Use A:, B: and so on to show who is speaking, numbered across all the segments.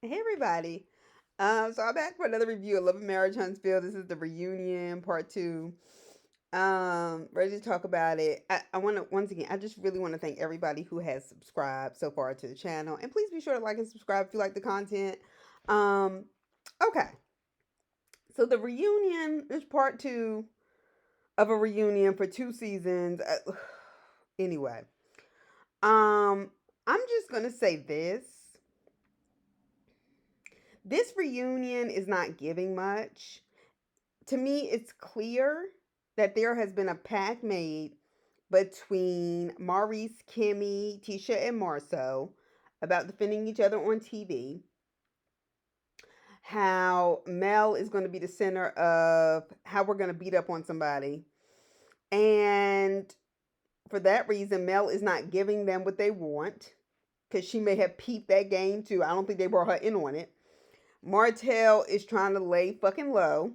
A: Hey everybody. So I'm back for another review of Love and Marriage Huntsville. This is the reunion part two. Ready to talk about it. I want to once again. I just really want to thank everybody who has subscribed so far to the channel, and please be sure to like and subscribe if you like the content. Um, okay. So the reunion is part two of a reunion for two seasons. Anyway, um, I'm just gonna say this. This reunion is not giving much. To me, it's clear that there has been a pact made between Maurice, Kimmy, Tisha, and Marcel about defending each other on TV. How Mel is going to be the center of how we're going to beat up on somebody. And for that reason, Mel is not giving them what they want because she may have peeped that game too. I don't think they brought her in on it. Martell is trying to lay fucking low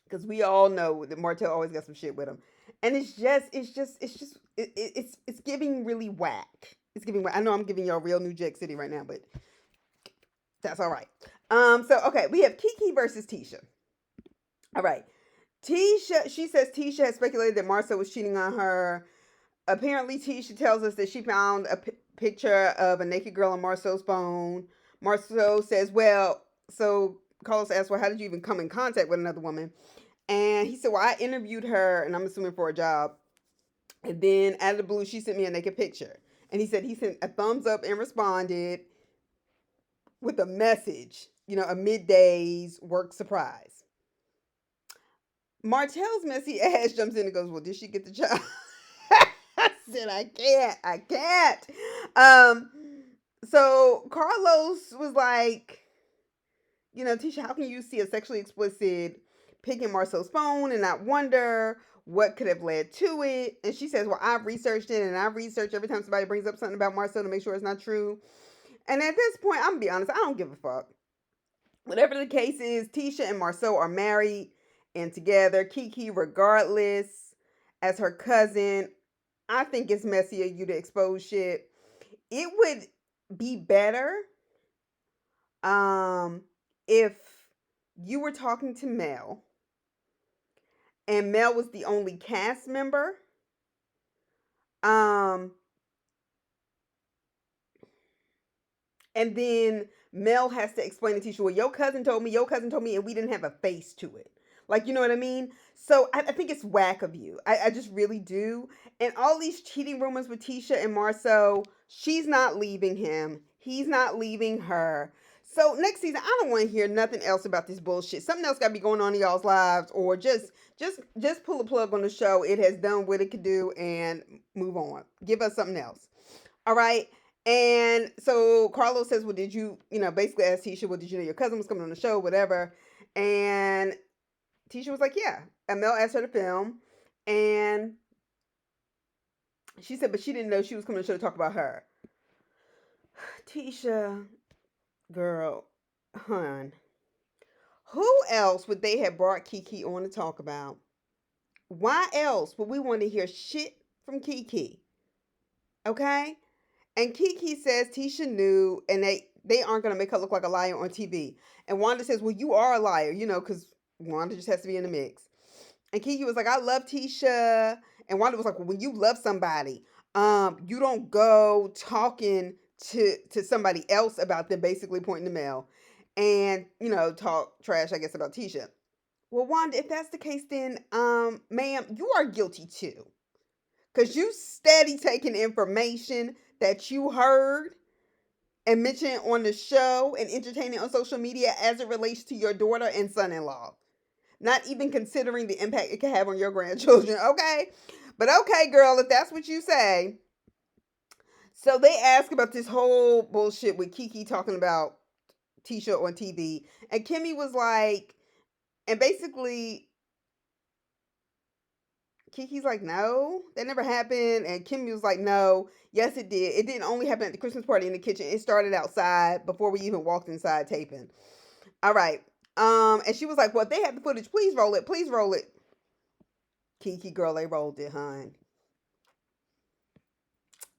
A: because we all know that Martell always got some shit with him, and it's giving really whack. It's giving whack. I know I'm giving y'all real New Jack City right now, but that's all right. So okay, we have Kiki versus Tisha. All right, Tisha. She says Tisha has speculated that Marcel was cheating on her. Apparently, Tisha tells us that she found a picture of a naked girl on Marcel's phone. Marcel says, "Well, so." Carlos asks, "Well, how did you even come in contact with another woman?" And he said, "Well, I interviewed her, and I'm assuming for a job. And then out of the blue, she sent me a naked picture." And he said he sent a thumbs up and responded with a message, a midday's work surprise. Martell's messy ass jumps in and goes, "Well, did she get the job?" I said, I can't. Um, so Carlos was like, Tisha, how can you see a sexually explicit pic in Marcel's phone and not wonder what could have led to it? And she says, "Well, I've researched it and I've researched every time somebody brings up something about Marcel to make sure it's not true." And at this point, I'm gonna be honest, I don't give a fuck. Whatever the case is, Tisha and Marcel are married and together. Kiki, regardless, as her cousin, I think it's messy of you to expose shit. It would be better um if you were talking to Mel and Mel was the only cast member. Um, and then Mel has to explain to Tisha, "Well, your cousin told me, and we didn't have a face to it." Like, you know what I mean? So I think it's whack of you. I just really do. And all these cheating rumors with Tisha and Marceau, she's not leaving him. He's not leaving her. So next season, I don't want to hear nothing else about this bullshit. Something else got to be going on in y'all's lives, or just pull a plug on the show. It has done what it could do, and move on. Give us something else. All right. And so Carlos says, "Well, did you, basically ask Tisha, well, did you know your cousin was coming on the show, whatever?" And Tisha was like, "Yeah." And Mel asked her to film. And she said, but she didn't know she was coming on the show to talk about her. Tisha, girl, hun, who else would they have brought Kiki on to talk about? Why else would we want to hear shit from Kiki? Okay? And Kiki says Tisha knew, and they aren't gonna make her look like a liar on TV. And Wanda says, "Well, you are a liar, because Wanda just has to be in the mix." And Kiki was like, "I love Tisha," and Wanda was like, "Well, when you love somebody, you don't go talking to somebody else about them, basically pointing to Mel, and talk trash, I guess, about Tisha." Well, Wanda, if that's the case, then ma'am, you are guilty too. Cause you steady taking information that you heard and mentioning on the show and entertaining on social media as it relates to your daughter and son-in-law. Not even considering the impact it could have on your grandchildren, okay? But okay, girl, if that's what you say. So they ask about this whole bullshit with Kiki talking about Tisha on TV. And Kimmy was like, and basically Kiki's like, "No, that never happened." And Kimmy was like, "No, yes, it did. It didn't only happen at the Christmas party in the kitchen. It started outside before we even walked inside taping." All right. And she was like, "Well, if they have the footage, please roll it. Please roll it." Kiki, girl, they rolled it, hon.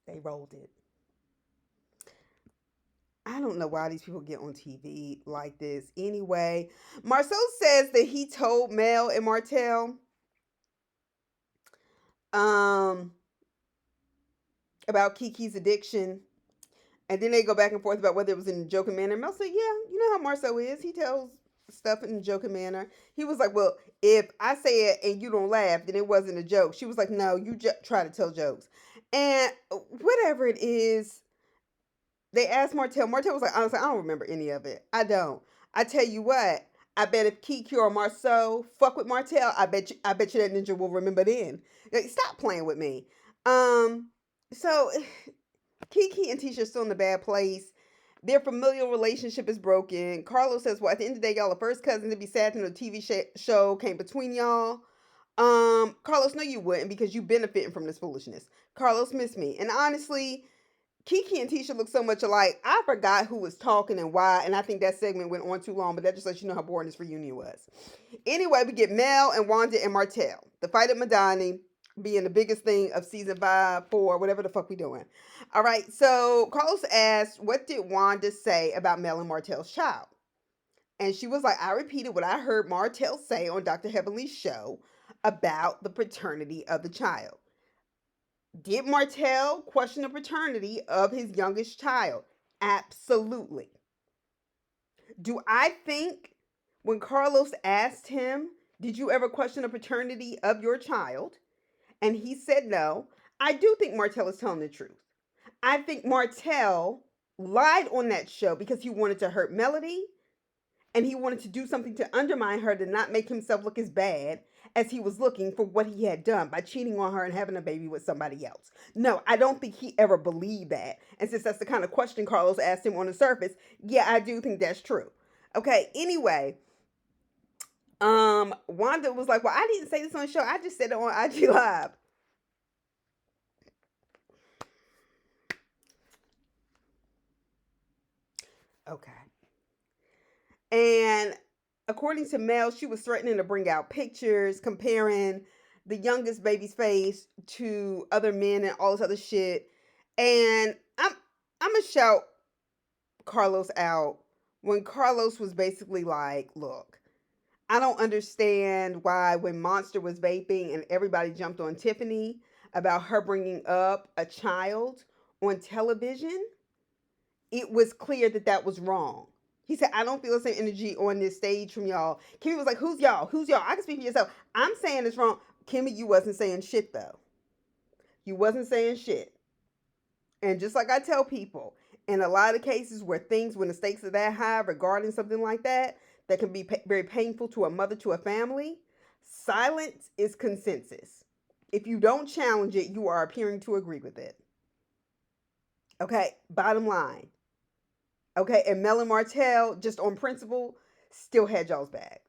A: They rolled it. I don't know why these people get on TV like this. Anyway, Marcel says that he told Mel and Martell um, about Kiki's addiction. And then they go back and forth about whether it was in a joking manner. Mel said, yeah, you know how Marcel is. He tells stuff in a joking manner. He was like, well, if I say it and you don't laugh, then it wasn't a joke. She was like, no, you just try to tell jokes. And whatever it is, they asked Martell. Martell was like, honestly, I don't remember any of it. I don't. I tell you what, I bet if Kiki or Marceau fuck with Martell, I bet you that ninja will remember then. Like, stop playing with me. So Kiki and Tisha are still in the bad place. Their familial relationship is broken. Carlos says, well, at the end of the day, y'all are first cousins. It'd be sad to know a TV show came between y'all. Carlos, no, you wouldn't because you benefiting from this foolishness. Carlos missed me. And honestly, Kiki and Tisha look so much alike. I forgot who was talking and why, and I think that segment went on too long, but that just lets you know how boring this reunion was. Anyway, we get Mel and Wanda and Martell. The fight at Madani being the biggest thing of season 5, 4, whatever the fuck we doing. All right, so Carlos asked, what did Wanda say about Mel and Martell's child? And she was like, I repeated what I heard Martell say on Dr. Heavenly's show about the paternity of the child. Did Martell question the paternity of his youngest child? Absolutely. Do I think when Carlos asked him, did you ever question the paternity of your child? And he said no. I do think Martell is telling the truth. I think Martell lied on that show because he wanted to hurt Melody and he wanted to do something to undermine her to not make himself look as bad as he was looking for what he had done by cheating on her and having a baby with somebody else. No, I don't think he ever believed that. And since that's the kind of question Carlos asked him on the surface, yeah, I do think that's true. Okay, anyway, Wanda was like, well, I didn't say this on the show. I just said it on IG Live. Okay. And according to Mel, she was threatening to bring out pictures comparing the youngest baby's face to other men and all this other shit. And I'm gonna shout Carlos out when Carlos was basically like, look, I don't understand why when Monster was vaping and everybody jumped on Tiffany about her bringing up a child on television, it was clear that that was wrong. He said, I don't feel the same energy on this stage from y'all. Kimmy was like, who's y'all? Who's y'all? I can speak for yourself. I'm saying it's wrong. Kimmy, you wasn't saying shit, though. You wasn't saying shit. And just like I tell people, in a lot of cases where when the stakes are that high regarding something like that, that can be very painful to a mother, to a family, silence is consensus. If you don't challenge it, you are appearing to agree with it. Okay, bottom line. Okay, and Mel and Martell, just on principle, still had y'all's back.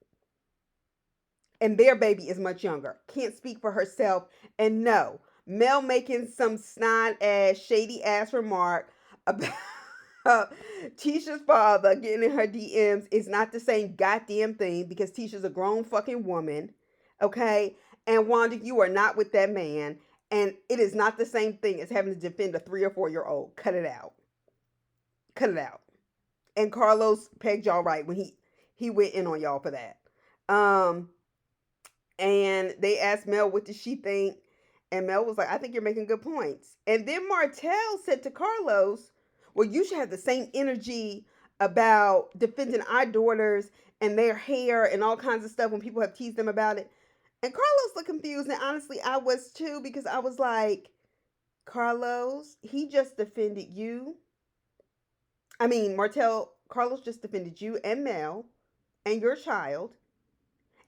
A: And their baby is much younger. Can't speak for herself. And no, Mel making some snide ass, shady ass remark about Tisha's father getting in her DMs is not the same goddamn thing because Tisha's a grown fucking woman. Okay? And Wanda, you are not with that man. And it is not the same thing as having to defend a 3 or 4-year-old. Cut it out. Cut it out. And Carlos pegged y'all right when he went in on y'all for that. And they asked Mel, what did she think? And Mel was like, I think you're making good points. And then Martell said to Carlos, well, you should have the same energy about defending our daughters and their hair and all kinds of stuff when people have teased them about it. And Carlos looked confused. And honestly, I was too, because I was like, Carlos, he just defended you. Carlos just defended you and Mel and your child.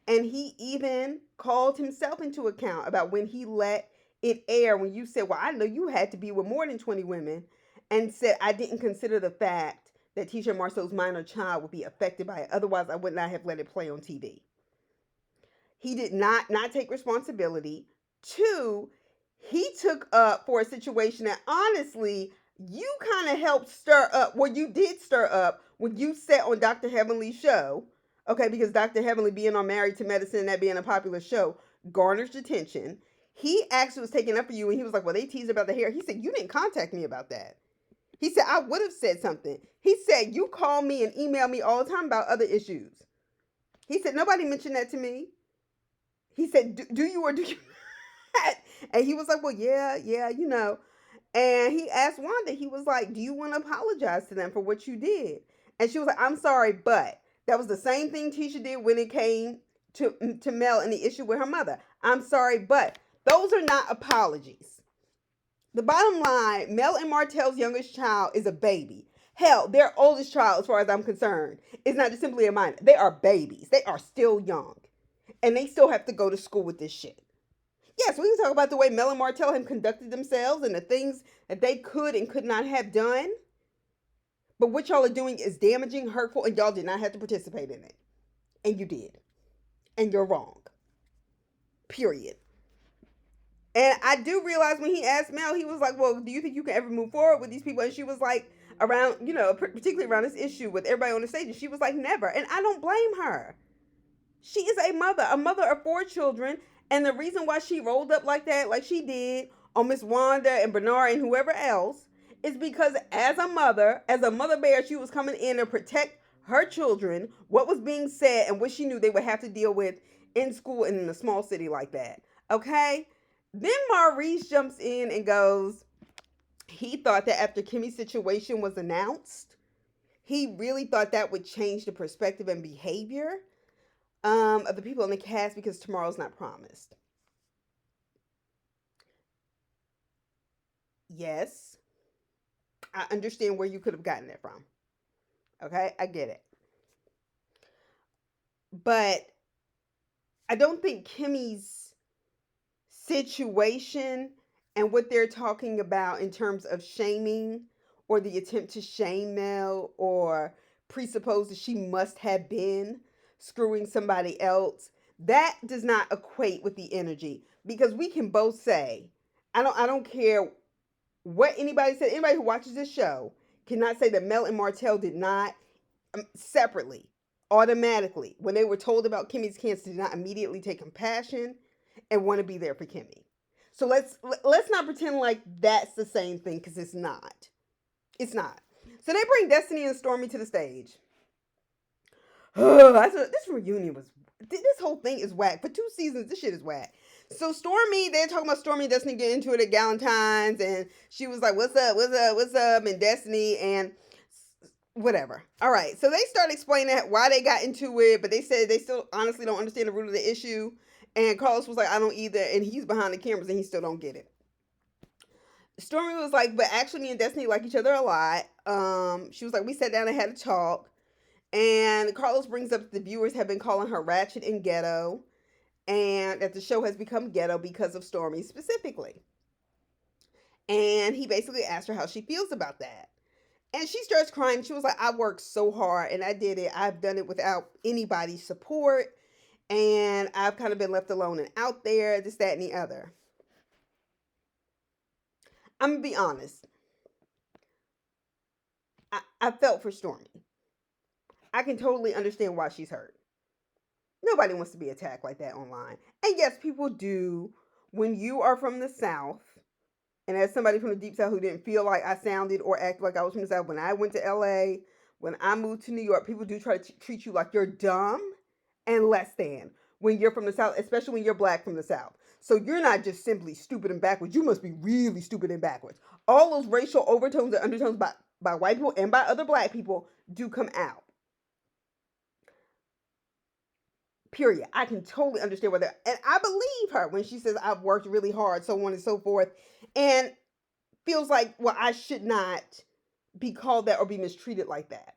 A: And he even called himself into account about when he let it air when you said, well, I know you had to be with more than 20 women, and said, I didn't consider the fact that Tisha Marceau's minor child would be affected by it. Otherwise, I would not have let it play on TV. He did not take responsibility. 2, he took up for a situation that honestly, you kind of helped stir up. Well, you did stir up when you sat on Dr. Heavenly's show. Okay, because Dr. Heavenly being on Married to Medicine and that being a popular show garners attention. He actually was taking up for you and he was like, well, they teased about the hair. He said, you didn't contact me about that. He said, I would have said something. He said, you call me and email me all the time about other issues. He said, nobody mentioned that to me. He said, do you or do you not? And he was like, well, yeah. And he asked Wanda, he was like, do you want to apologize to them for what you did? And she was like, I'm sorry, but that was the same thing Tisha did when it came to Mel and the issue with her mother. I'm sorry, but those are not apologies. The bottom line, Mel and Martel's youngest child is a baby. Hell, their oldest child, as far as I'm concerned, is not just simply a minor. They are babies. They are still young. And they still have to go to school with this shit. Yes, we can talk about the way Mel and Martel have conducted themselves and the things that they could and could not have done. But what y'all are doing is damaging, hurtful, and y'all did not have to participate in it. And you did. And you're wrong. Period. And I do realize when he asked Mel, he was like, well, do you think you can ever move forward with these people? And she was like, around, particularly around this issue with everybody on the stage, and she was like, never. And I don't blame her. She is a mother of 4 children. And the reason why she rolled up like that, like she did on Miss Wanda and Bernard and whoever else, is because as a mother bear, she was coming in to protect her children, what was being said, and what she knew they would have to deal with in school and in a small city like that. Okay? Then Maurice jumps in and goes, he thought that after Kimmy's situation was announced, he really thought that would change the perspective and behavior of the people in the cast because tomorrow's not promised. Yes, I understand where you could have gotten it from. Okay, I get it. But I don't think Kimmy's situation and what they're talking about in terms of shaming or the attempt to shame Mel or presuppose that she must have been screwing somebody else, that does not equate with the energy, because we can both say, I don't care what anybody said. Anybody who watches this show cannot say that Mel and Martel did not separately, automatically, when they were told about Kimmy's cancer, did not immediately take compassion and want to be there for Kimmy. So let's not pretend like that's the same thing, because it's not. It's not. So they bring Destiny and Stormy to the stage. This reunion was, this whole thing is whack. For 2 seasons, this shit is whack. So Stormy, they're talking about Stormy and Destiny getting into it at Galentine's, and she was like, what's up, and Destiny, and whatever. All right, so they start explaining why they got into it, but they said they still honestly don't understand the root of the issue, and Carlos was like, I don't either, and he's behind the cameras, and he still don't get it. Stormy was like, but actually me and Destiny like each other a lot. She was like, we sat down and had a talk. And Carlos brings up the viewers have been calling her ratchet and ghetto, and that the show has become ghetto because of Stormy specifically. And he basically asked her how she feels about that. And she starts crying. She was like, I worked so hard and I did it. I've done it without anybody's support. And I've kind of been left alone and out there, this, that, and the other. I'm going to be honest. I felt for Stormy. I can totally understand why she's hurt. Nobody wants to be attacked like that online. And yes, people do. When you are from the South, and as somebody from the Deep South who didn't feel like I sounded or acted like I was from the South, when I went to LA, when I moved to New York, people do try to treat you like you're dumb and less than when you're from the South, especially when you're black from the South. So you're not just simply stupid and backwards. You must be really stupid and backwards. All those racial overtones and undertones by white people and by other black people do come out. Period. I can totally understand whether, and I believe her when she says I've worked really hard, so on and so forth, and feels like, well, I should not be called that or be mistreated like that.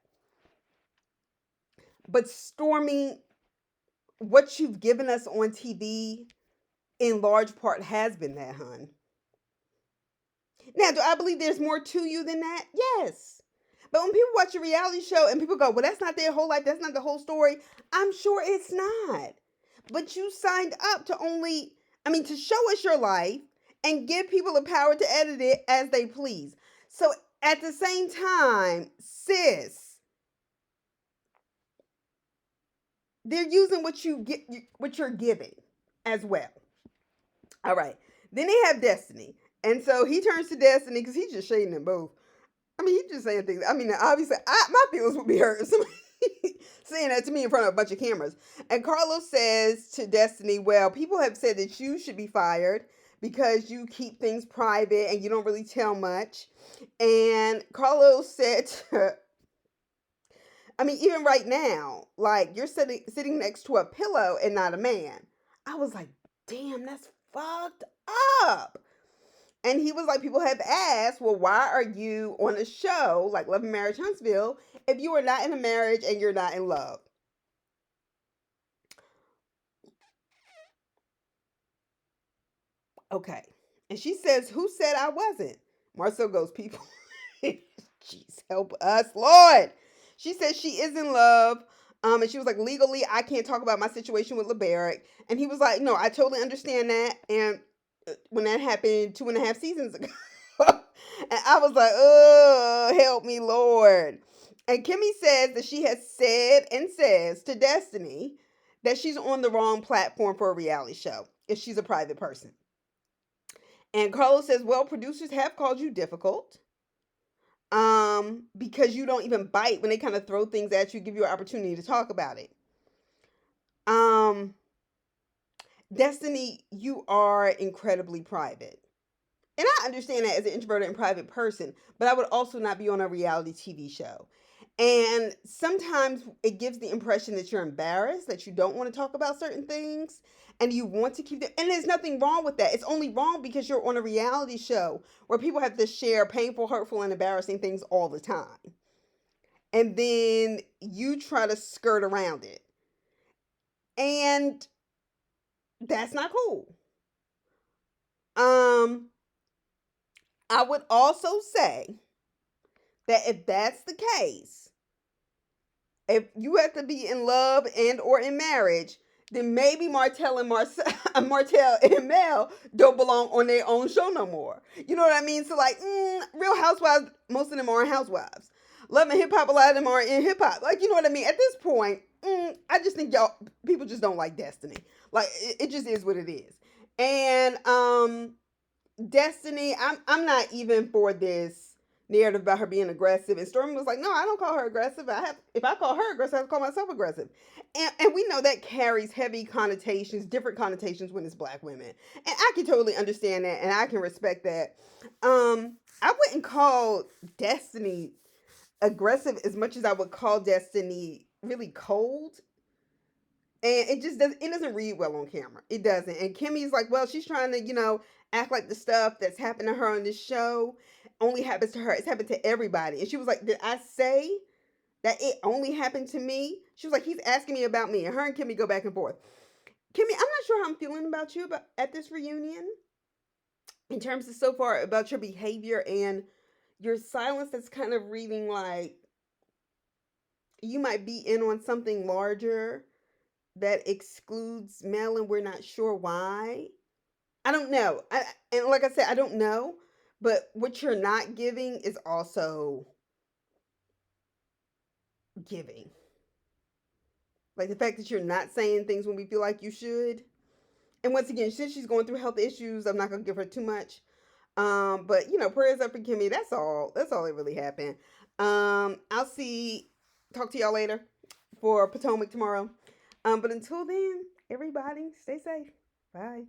A: But Stormy, what you've given us on TV in large part has been that, hun. Now, do I believe there's more to you than that? Yes. But when people watch a reality show and people go, well, that's not their whole life, that's not the whole story, I'm sure it's not. But you signed up to to show us your life and give people the power to edit it as they please. So at the same time, sis, they're using what you're giving as well. All right. Then they have Destiny. And so he turns to Destiny because he's just shading them both. I mean, he's just saying things. I mean, obviously, my feelings would be hurt if somebody saying that to me in front of a bunch of cameras. And Carlos says to Destiny, well, people have said that you should be fired because you keep things private and you don't really tell much. And Carlos said, I mean, even right now, like you're sitting next to a pillow and not a man. I was like, damn, that's fucked up. And he was like, people have asked, well, why are you on a show like Love and Marriage Huntsville if you are not in a marriage and you're not in love? Okay. And she says, who said I wasn't? Marcel goes, people. Jeez, help us, Lord. She says she is in love. And she was like, legally, I can't talk about my situation with LeBaric. And he was like, no, I totally understand that. And when that happened 2.5 seasons ago. And I was like, oh, help me, Lord. And Kimmy says that she has said and says to Destiny that she's on the wrong platform for a reality show if she's a private person. And Carlos says, well, producers have called you difficult. Because you don't even bite when they kind of throw things at you, give you an opportunity to talk about it. Um, Destiny, you are incredibly private. And I understand that as an introverted and private person, but I would also not be on a reality TV show. And sometimes it gives the impression that you're embarrassed, that you don't want to talk about certain things, and you want to keep them. And there's nothing wrong with that. It's only wrong because you're on a reality show where people have to share painful, hurtful, and embarrassing things all the time. And then you try to skirt around it. And that's not cool. Um, I would also say that if that's the case, if you have to be in love and or in marriage, then maybe Martell and Martell and Mel don't belong on their own show no more. You know what I mean? So like, Real Housewives, most of them are housewives. Love and Hip Hop, a lot of them are in hip hop. Like, you know what I mean? At this point, I just think y'all people just don't like Destiny. Like, it just is what it is. And Destiny, I'm not even for this narrative about her being aggressive. And Stormy was like, no, I don't call her aggressive. If I call her aggressive, I have to call myself aggressive. And we know that carries heavy connotations, different connotations when it's black women. And I can totally understand that and I can respect that. I wouldn't call Destiny aggressive as much as I would call Destiny really cold. And it doesn't read well on camera. It doesn't. And Kimmy's like, well, she's trying to, act like the stuff that's happened to her on this show only happens to her. It's happened to everybody. And she was like, did I say that it only happened to me? She was like, he's asking me about me. And her and Kimmy go back and forth. Kimmy, I'm not sure how I'm feeling about you at this reunion in terms of so far about your behavior and your silence that's kind of reading like you might be in on something larger that excludes Mel and we're not sure why. I don't know. And like I said, I don't know. But what you're not giving is also giving. Like the fact that you're not saying things when we feel like you should. And once again, since she's going through health issues, I'm not gonna give her too much. But prayers up for Kimmy. That's all. That's all that really happened. I'll talk to y'all later for Potomac tomorrow. But until then, everybody stay safe. Bye.